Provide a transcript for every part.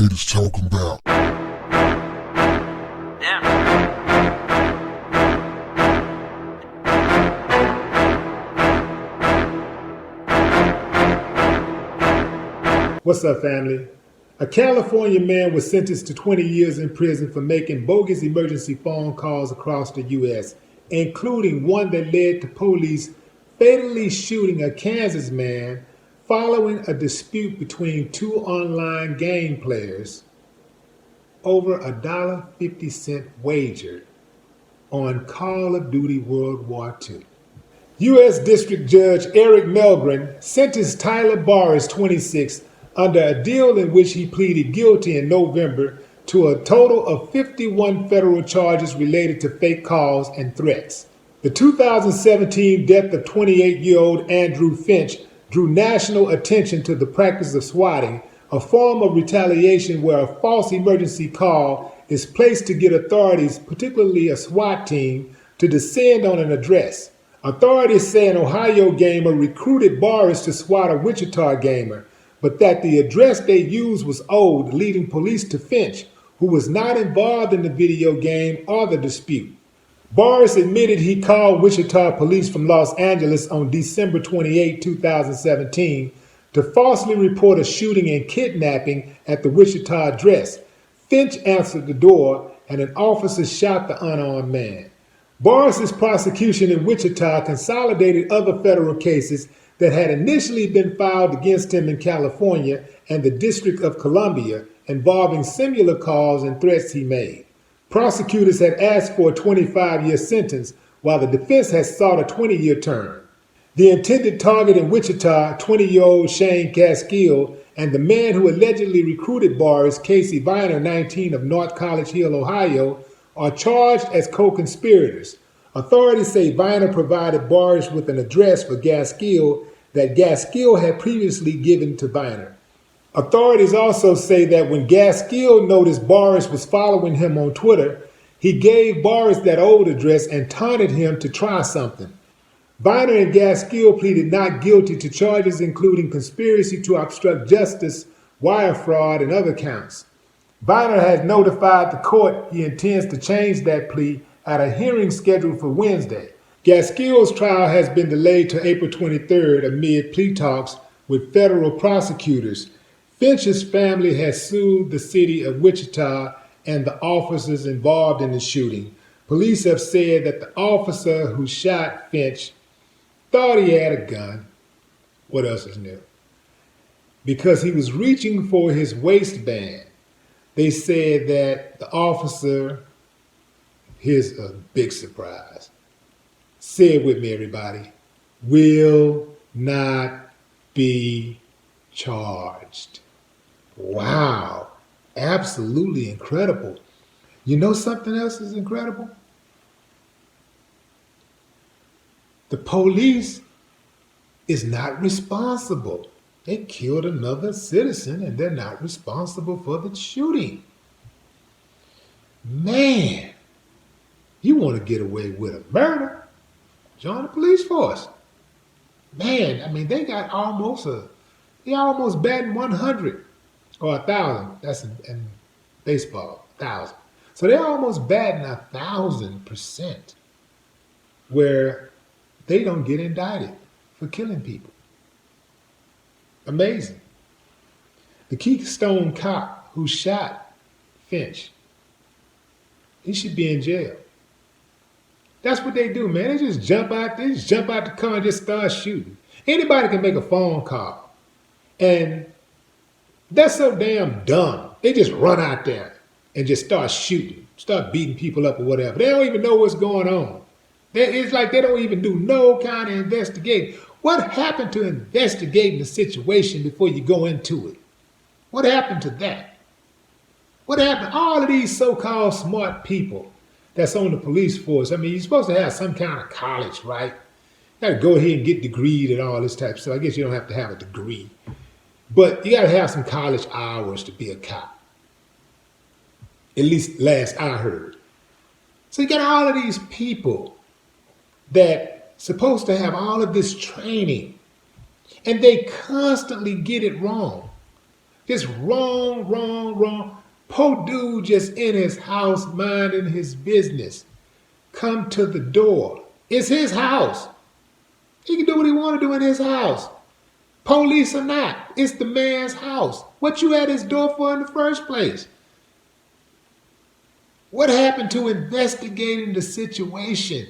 haters talking about. What's up, family? A California man was sentenced to 20 years in prison for making bogus emergency phone calls across the U.S., including one that led to police fatally shooting a Kansas man following a dispute between two online game players over a $1.50 wager on Call of Duty World War II. U.S. District Judge Eric Melgren sentenced Tyler Boris, 26, under a deal in which he pleaded guilty in November to a total of 51 federal charges related to fake calls and threats. The 2017 death of 28-year-old Andrew Finch drew national attention to the practice of swatting, a form of retaliation where a false emergency call is placed to get authorities, particularly a SWAT team, to descend on an address. Authorities say an Ohio gamer recruited Boris to swat a Wichita gamer, but that the address they used was old, leading police to Finch, who was not involved in the video game or the dispute. Boris admitted he called Wichita police from Los Angeles on December 28, 2017, to falsely report a shooting and kidnapping at the Wichita address. Finch answered the door, and an officer shot the unarmed man. Boris's prosecution in Wichita consolidated other federal cases that had initially been filed against him in California and the District of Columbia, involving similar calls and threats he made. Prosecutors had asked for a 25-year sentence, while the defense has sought a 20-year term. The intended target in Wichita, 20-year-old Shane Caskill, and the man who allegedly recruited Boris, Casey Viner, 19, of North College Hill, Ohio, are charged as co-conspirators. Authorities say Viner provided Boris with an address for Gaskill that Gaskill had previously given to Viner. Authorities also say that when Gaskill noticed Boris was following him on Twitter, he gave Boris that old address and taunted him to try something. Viner and Gaskill pleaded not guilty to charges including conspiracy to obstruct justice, wire fraud, and other counts. Viner has notified the court he intends to change that plea at a hearing scheduled for Wednesday. Gaskill's trial has been delayed to April 23rd amid plea talks with federal prosecutors. Finch's family has sued the city of Wichita and the officers involved in the shooting. Police have said that the officer who shot Finch thought he had a gun. What else is new? Because he was reaching for his waistband. They said that the officer, here's a big surprise. Say it with me, everybody. Will not be charged. Wow. Absolutely incredible. You know something else is incredible? The police is not responsible. They killed another citizen and they're not responsible for the shooting. Man, you want to get away with a murder? Join the police force. Man, I mean, they almost batting 100 or 1,000. That's in baseball, 1,000. So they're almost batting 1,000% where they don't get indicted for killing people. Amazing. The Keystone cop who shot Finch, he should be in jail. That's what they do, man. They just jump out the car and just start shooting. Anybody can make a phone call. And that's so damn dumb. They just run out there and just start shooting, start beating people up or whatever. They don't even know what's going on. It's like they don't even do no kind of investigating. What happened to investigating the situation before you go into it? What happened to that? What happened? All of these so-called smart people that's on the police force. I mean, you're supposed to have some kind of college, right? You got to go ahead and get degreed and all this type of stuff. I guess you don't have to have a degree. But you got to have some college hours to be a cop. At least last I heard. So you got all of these people that supposed to have all of this training, and they constantly get it wrong. Just wrong, wrong, wrong. Po dude just in his house minding his business. Come to the door. It's his house. He can do what he want to do in his house. Police or not, it's the man's house. What you at his door for in the first place? What happened to investigating the situation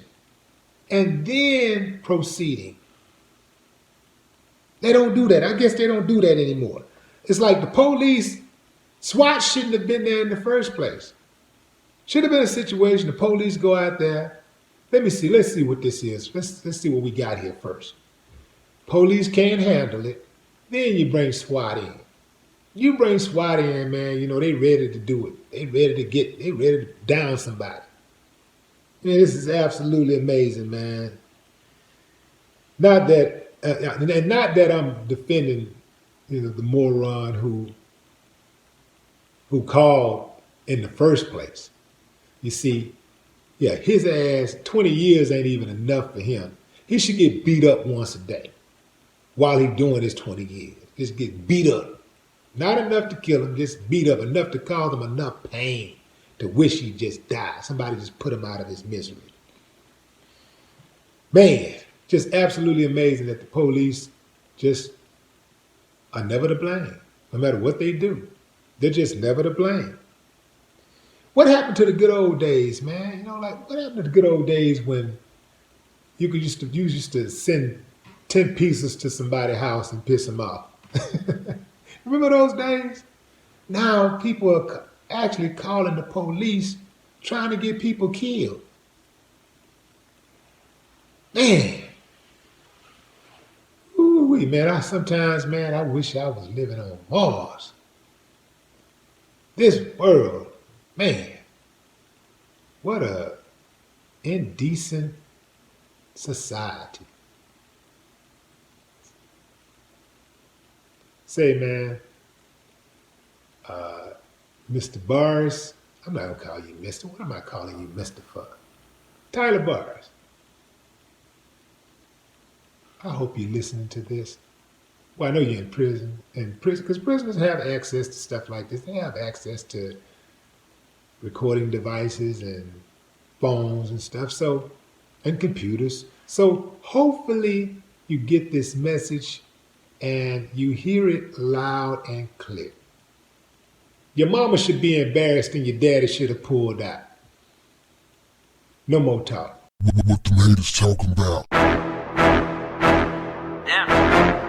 and then proceeding? They don't do that. I guess they don't do that anymore. It's like the police, SWAT shouldn't have been there in the first place. Should have been a situation the police go out there. Let's see what this is. Let's see what we got here first. Police can't handle it. Then you bring SWAT in. You bring SWAT in, man, you know, they ready to do it. They ready to down somebody. Man, this is absolutely amazing, man. Not that I'm defending, you know, the moron who called in the first place. You see, yeah, his ass, 20 years ain't even enough for him. He should get beat up once a day while he's doing his 20 years. Just get beat up. Not enough to kill him, just beat up, enough to cause him enough pain to wish he just died. Somebody just put him out of his misery. Man, just absolutely amazing that the police just are never to blame. No matter what they do, they're just never to blame. What happened to the good old days, man? You know, like, what happened to the good old days when you used to send 10 pieces to somebody's house and piss them off? Remember those days? Now people are actually calling the police trying to get people killed. Man. Ooh-wee, man, I wish I was living on Mars. This world, man, what a indecent society. Say, man, Mr. Bars, I'm not going to call you Mr. What am I calling you, Mr. Fuck? Tyler Bars. I hope you're listening to this. Well, I know you're in prison, because prisoners have access to stuff like this. They have access to recording devices and phones and stuff, and computers. So hopefully you get this message and you hear it loud and clear. Your mama should be embarrassed and your daddy should have pulled out. No more talk. What them haters talking about? Yeah.